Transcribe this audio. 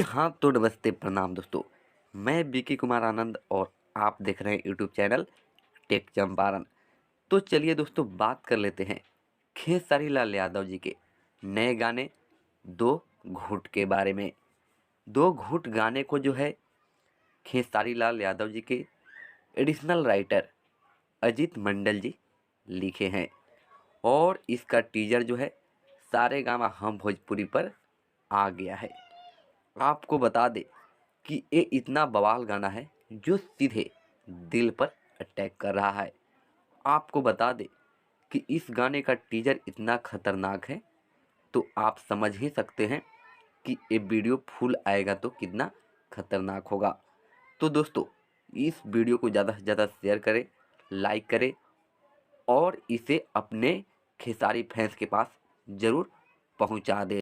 हाँ, तो नमस्ते, प्रणाम दोस्तों। मैं बीके कुमार आनंद और आप देख रहे हैं यूट्यूब चैनल टेक चंपारण। तो चलिए दोस्तों, बात कर लेते हैं खेसारी लाल यादव जी के नए गाने दो घूट के बारे में। दो घूट गाने को जो है खेसारी लाल यादव जी के एडिशनल राइटर अजीत मंडल जी लिखे हैं और इसका टीजर जो है सारेगामा हम भोजपुरी पर आ गया है। आपको बता दें कि ये इतना बवाल गाना है जो सीधे दिल पर अटैक कर रहा है। आपको बता दें कि इस गाने का टीजर इतना खतरनाक है तो आप समझ ही सकते हैं कि ये वीडियो फुल आएगा तो कितना खतरनाक होगा। तो दोस्तों, इस वीडियो को ज़्यादा से ज़्यादा शेयर करें, लाइक करें और इसे अपने खेसारी फैंस के पास ज़रूर पहुंचा दें।